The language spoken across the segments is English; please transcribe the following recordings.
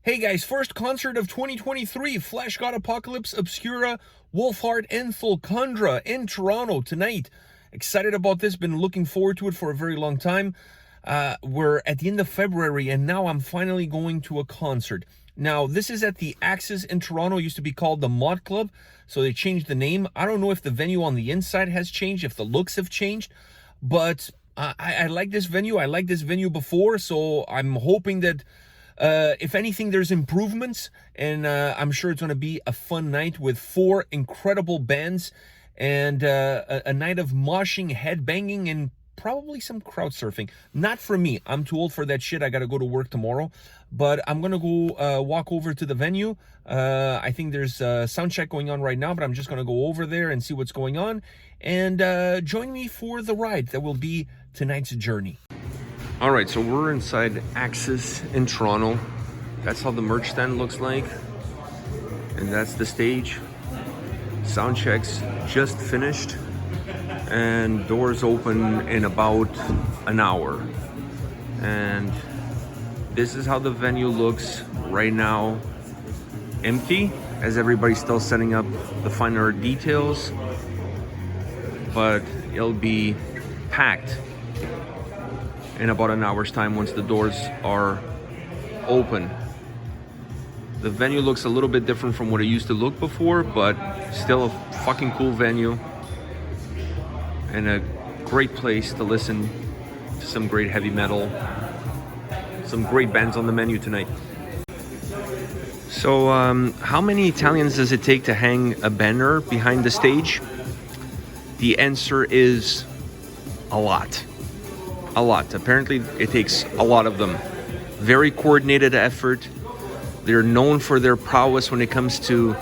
Hey guys, first concert of 2023, Fleshgod, Apocalypse, Obscura, Wolfheart, and Thulcandra in Toronto tonight. Excited about this, been looking forward to it for a very long time. We're at the end of February, and now I'm finally going to a concert. Now, this is at the Axis in Toronto. It used to be called the Mod Club, so they changed the name. I don't know if the venue on the inside has changed, if the looks have changed, but I like this venue. I liked this venue before, so I'm hoping that if anything, there's improvements, and I'm sure it's going to be a fun night with 4 incredible bands and a night of moshing, headbanging, and probably some crowd surfing. Not for me. I'm too old for that shit. I got to go to work tomorrow. But I'm going to go walk over to the venue. I think there's a sound check going on right now, but I'm just going to go over there and see what's going on. And join me for the ride that will be tonight's journey. All right, so we're inside Axis in Toronto. That's how the merch stand looks like. And that's the stage. Sound checks just finished. And doors open in about an hour. And this is how the venue looks right now. Empty, as everybody's still setting up the finer details. But it'll be packed in about an hour's time once the doors are open. The venue looks a little bit different from what it used to look before, but still a fucking cool venue and a great place to listen to some great heavy metal, some great bands on the menu tonight. So how many Italians does it take to hang a banner behind the stage? The answer is a lot. A lot. Apparently it takes a lot of them. Very coordinated effort. They're known for their prowess when it comes to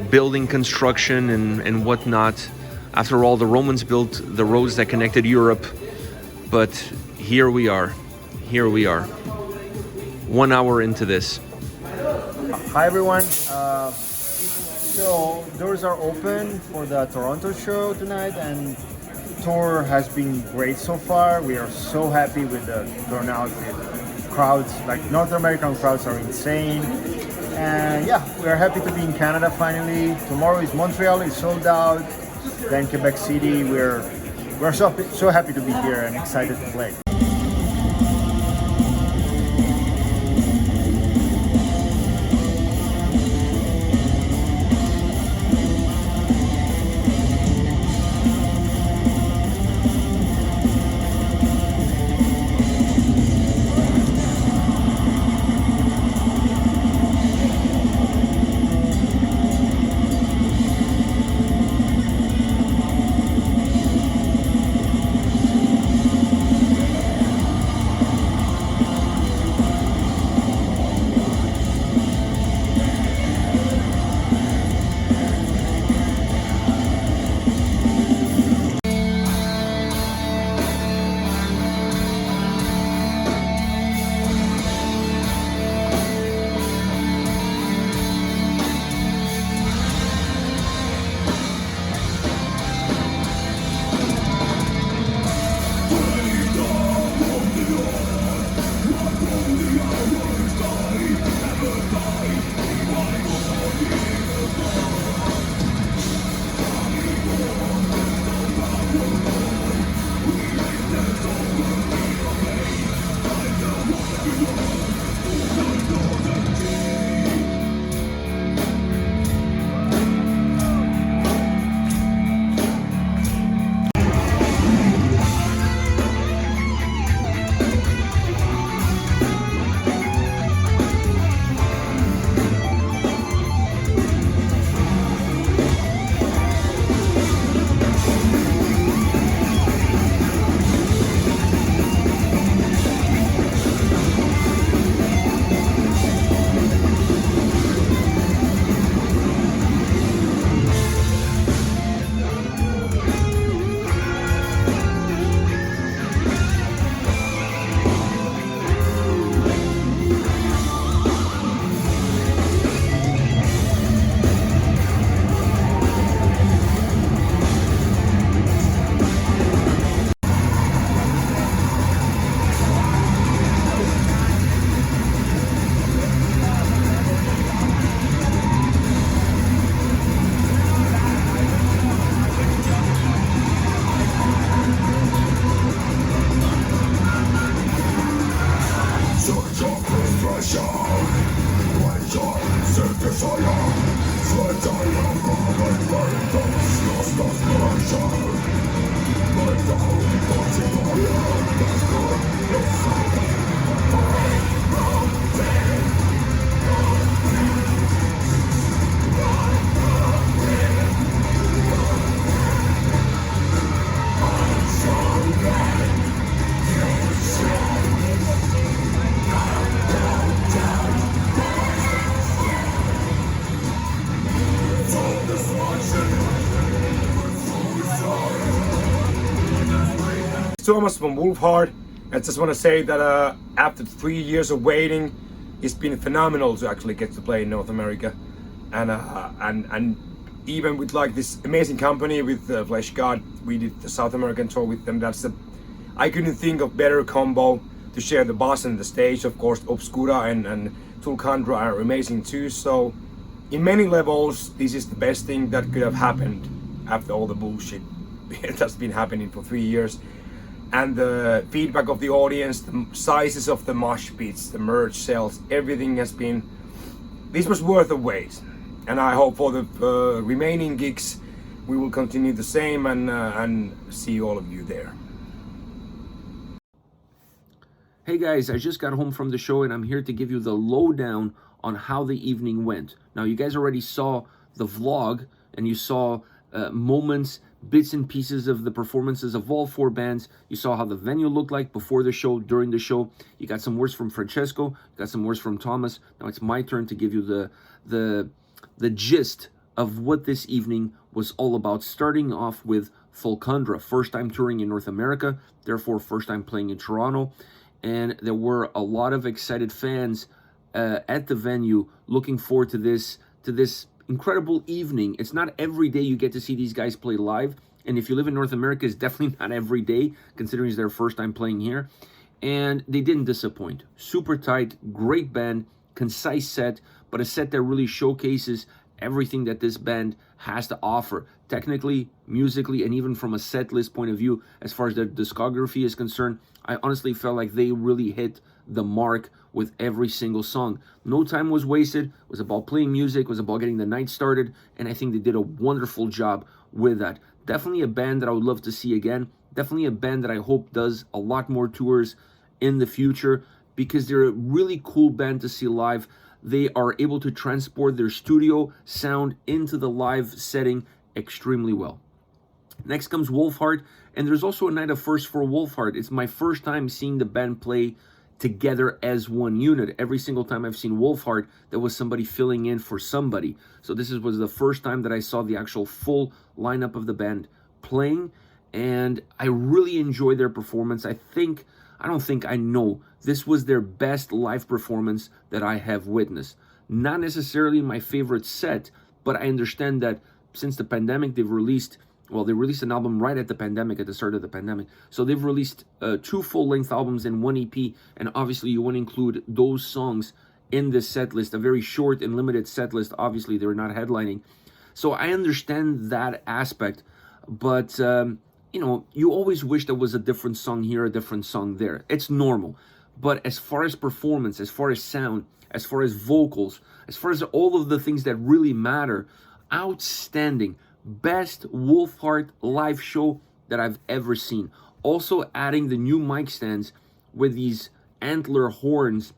building construction and whatnot. After all, the Romans built the roads that connected Europe, but here we are. 1 hour into this. Hi everyone. So doors are open for the Toronto show tonight, and tour has been great so far. We are so happy with the turnout. Crowds, like North American crowds, are insane. And yeah, we are happy to be in Canada finally. Tomorrow is Montreal, is sold out. Then Quebec City. We're so happy to be here and excited to play. Thomas from Wolfheart. I just want to say that after 3 years of waiting, it's been phenomenal to actually get to play in North America, and even with like this amazing company with Fleshgod, we did the South American tour with them. I couldn't think of better combo to share the bus and the stage. Of course, Obscura and Thulcandra are amazing too. So, in many levels, this is the best thing that could have happened after all the bullshit that's been happening for 3 years. And the feedback of the audience, the sizes of the mosh pits, the merch sales, everything has been. This was worth the wait. And I hope for the remaining gigs, we will continue the same and see all of you there. Hey guys, I just got home from the show and I'm here to give you the lowdown on how the evening went. Now, you guys already saw the vlog and you saw moments, bits and pieces of the performances of all four bands. You saw how the venue looked like before the show, during the show. You got some words from Francesco, you got some words from Thomas. Now it's my turn to give you the gist of what this evening was all about, starting off with Thulcandra, first time touring in North America, therefore first time playing in Toronto. And there were a lot of excited fans at the venue looking forward to this incredible evening. It's not every day you get to see these guys play live, and if you live in North America, it's definitely not every day, considering it's their first time playing here. And they didn't disappoint. Super tight, great band, concise set, but a set that really showcases everything that this band has to offer, technically, musically, and even from a set list point of view. As far as their discography is concerned, I honestly felt like they really hit the mark with every single song. No time was wasted. It was about playing music, it was about getting the night started, and I think they did a wonderful job with that. Definitely a band that I would love to see again. Definitely a band that I hope does a lot more tours in the future, because they're a really cool band to see live. They are able to transport their studio sound into the live setting extremely well. Next comes Wolfheart, and there's also a night of first for Wolfheart. It's my first time seeing the band play together as one unit. Every single time I've seen Wolfheart, there was somebody filling in for somebody. So this was the first time that I saw the actual full lineup of the band playing, and I really enjoyed their performance. I know this was their best live performance that I have witnessed. Not necessarily my favorite set, but I understand that since the pandemic, they released an album right at the pandemic, at the start of the pandemic. So they've released 2 full-length albums and 1 EP, and obviously you want to include those songs in this set list, a very short and limited set list. Obviously, they're not headlining. So I understand that aspect, but you always wish there was a different song here, a different song there. It's normal. But as far as performance, as far as sound, as far as vocals, as far as all of the things that really matter, outstanding. Best Wolfheart live show that I've ever seen. Also adding the new mic stands with these antler horns,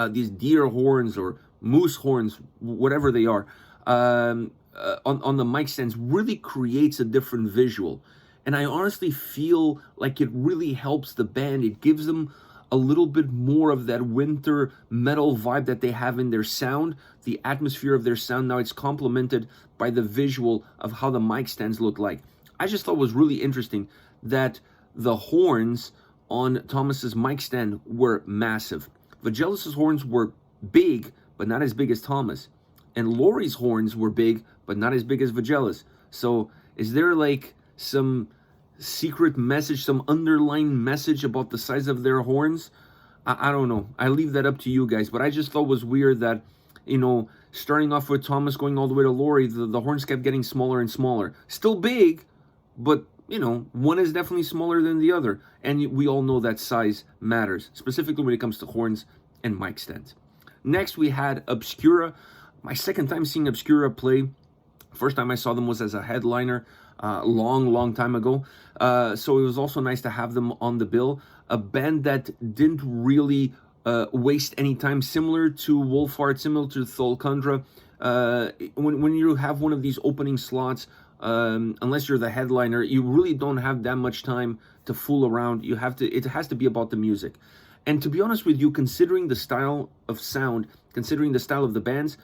these deer horns or moose horns, whatever they are, on the mic stands really creates a different visual. And I honestly feel like it really helps the band. It gives them a little bit more of that winter metal vibe that they have in their sound, the atmosphere of their sound. Now it's complemented by the visual of how the mic stands look like. I just thought it was really interesting that the horns on Thomas's mic stand were massive. Vangelis's horns were big, but not as big as Thomas. And Laurie's horns were big, but not as big as Vangelis. So is there like some secret message, some underlying message about the size of their horns? I don't know. I leave that up to you guys. But I just thought it was weird that, starting off with Thomas going all the way to Laurie, the horns kept getting smaller and smaller. Still big, but, one is definitely smaller than the other. And we all know that size matters, specifically when it comes to horns and mic stands. Next, we had Obscura. My second time seeing Obscura play. First time I saw them was as a headliner. Long time ago. So it was also nice to have them on the bill. A band that didn't really waste any time, similar to Wolfheart, similar to Thulcandra. When you have one of these opening slots, unless you're the headliner, you really don't have that much time to fool around. It has to be about the music. And to be honest with you, considering the style of sound, considering the style of the bands,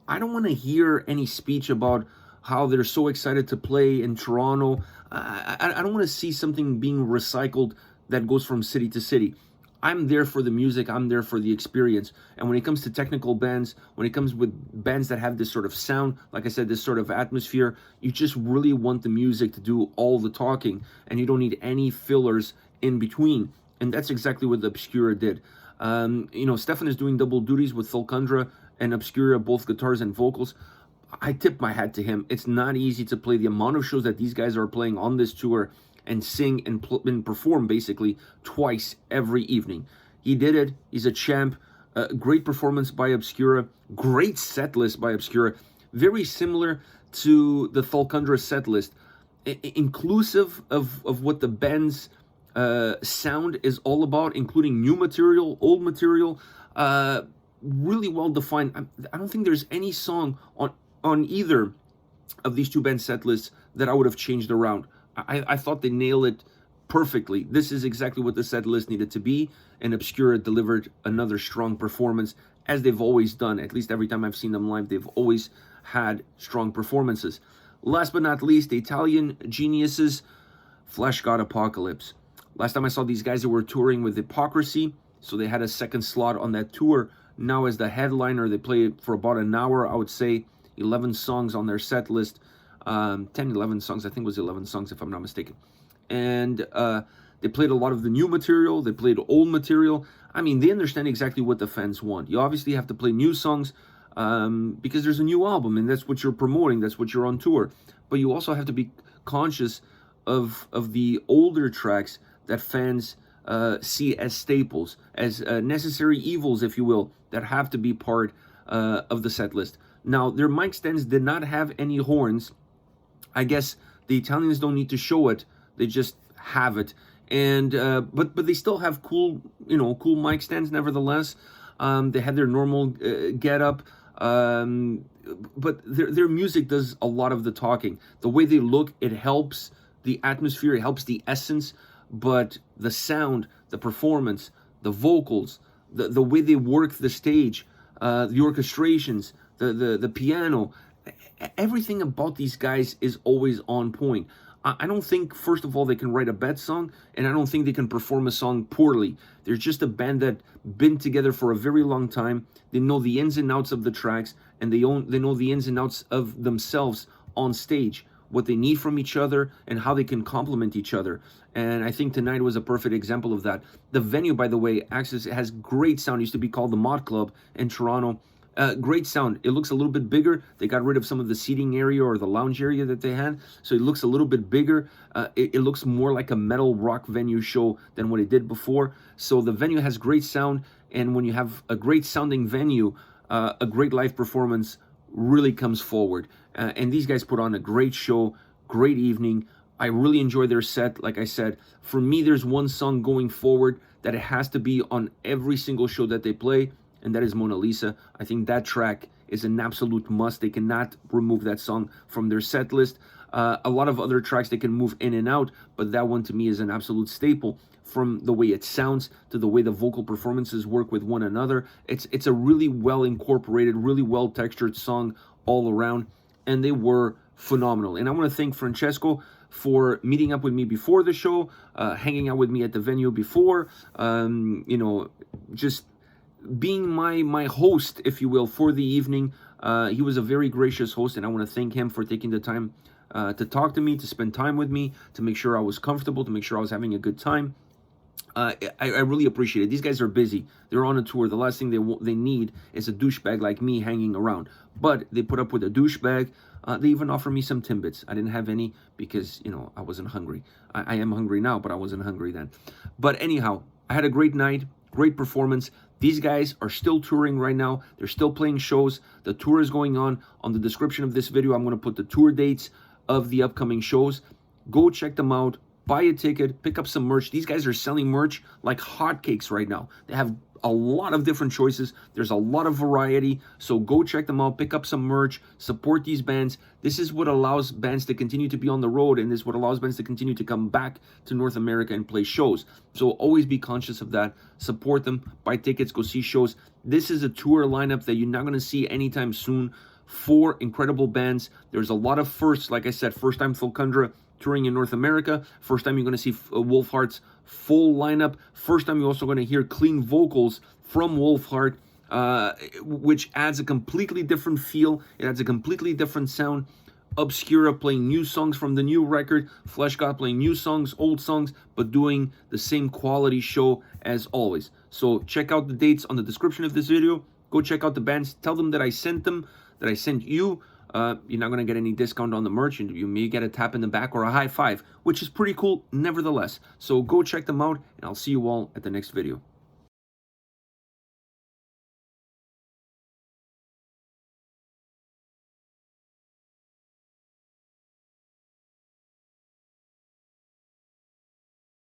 I don't want to hear any speech about how they're so excited to play in Toronto. I don't want to see something being recycled that goes from city to city. I'm there for the music, I'm there for the experience. And when it comes to technical bands, when it comes with bands that have this sort of sound, like I said, this sort of atmosphere, you just really want the music to do all the talking, and you don't need any fillers in between. And that's exactly what the Obscura did. Stefan is doing double duties with Thulcandra and Obscura, both guitars and vocals. I tip my hat to him. It's not easy to play the amount of shows that these guys are playing on this tour and sing and perform basically twice every evening. He did it. He's a champ. Great performance by Obscura. Great set list by Obscura. Very similar to the Thulcandra set list. Inclusive of what the band's sound is all about, including new material, old material. Really well defined. I don't think there's any song on either of these two band set lists that I would have changed around. I thought they nailed it perfectly. This is exactly what the set list needed to be, and Obscura delivered another strong performance, as they've always done. At least every time I've seen them live, they've always had strong performances. Last but not least, the Italian geniuses, Fleshgod Apocalypse. Last time I saw these guys, they were touring with Hypocrisy, so they had a second slot on that tour. Now as the headliner, they played for about an hour, I would say, 11 songs on their set list. 11 songs, I think it was 11 songs if I'm not mistaken. And they played a lot of the new material, they played old material. I mean, they understand exactly what the fans want. You obviously have to play new songs because there's a new album, and that's what you're promoting, that's what you're on tour. But you also have to be conscious of the older tracks that fans see as staples, as necessary evils, if you will, that have to be part of the set list. Now, their mic stands did not have any horns. I guess the Italians don't need to show it; they just have it. And but they still have cool mic stands. Nevertheless, they had their normal getup. But their music does a lot of the talking. The way they look, it helps the atmosphere, it helps the essence. But the sound, the performance, the vocals, the way they work the stage, the orchestrations, the piano, everything about these guys is always on point. I don't think, first of all, they can write a bad song, and I don't think they can perform a song poorly. They're just a band that been together for a very long time. They know the ins and outs of the tracks, and they know the ins and outs of themselves on stage, what they need from each other, and how they can complement each other. And I think tonight was a perfect example of that. The venue, by the way, has great sound. It used to be called the Mod Club in Toronto. Great sound. It looks a little bit bigger. They got rid of some of the seating area or the lounge area that they had, so it looks a little bit bigger. It looks more like a metal rock venue show than what it did before. So the venue has great sound, and when you have a great sounding venue, a great live performance really comes forward. And these guys put on a great show, great evening. I really enjoy their set. Like I said, for me, there's one song going forward that it has to be on every single show that they play, and that is Mona Lisa. I think that track is an absolute must. They cannot remove that song from their set list. A lot of other tracks they can move in and out, but that one to me is an absolute staple. From the way it sounds to the way the vocal performances work with one another, it's a really well incorporated, really well textured song all around, and they were phenomenal. And I want to thank Francesco for meeting up with me before the show, hanging out with me at the venue before, just being my host, if you will, for the evening. He was a very gracious host, and I want to thank him for taking the time to talk to me, to spend time with me, to make sure I was comfortable, to make sure I was having a good time. I really appreciate it. These guys are busy. They're on a tour. The last thing they need is a douchebag like me hanging around. But they put up with a douchebag. They even offered me some Timbits. I didn't have any because, I wasn't hungry. I am hungry now, but I wasn't hungry then. But anyhow, I had a great night, great performance. These guys are still touring right now. They're still playing shows. The tour is going on. On the description of this video, I'm going to put the tour dates of the upcoming shows. Go check them out. Buy a ticket. Pick up some merch. These guys are selling merch like hotcakes right now. They have a lot of different choices. There's a lot of variety. So go check them out. Pick up some merch. Support these bands. This is what allows bands to continue to be on the road, and this is what allows bands to continue to come back to North America and play shows. So always be conscious of that. Support them. Buy tickets. Go see shows. This is a tour lineup that you're not going to see anytime soon 4 incredible bands. There's a lot of firsts. Like I said, first time Thulcandra touring in North America. First time you're going to see Wolfheart's full lineup. First time you're also going to hear clean vocals from Wolfheart, which adds a completely different feel. It adds a completely different sound. Obscura playing new songs from the new record. Fleshgod playing new songs, old songs, but doing the same quality show as always. So check out the dates on the description of this video. Go check out the bands. Tell them that I sent them, that I sent you. You're not going to get any discount on the merch, and you may get a tap in the back or a high five, which is pretty cool nevertheless. So go check them out, and I'll see you all at the next video.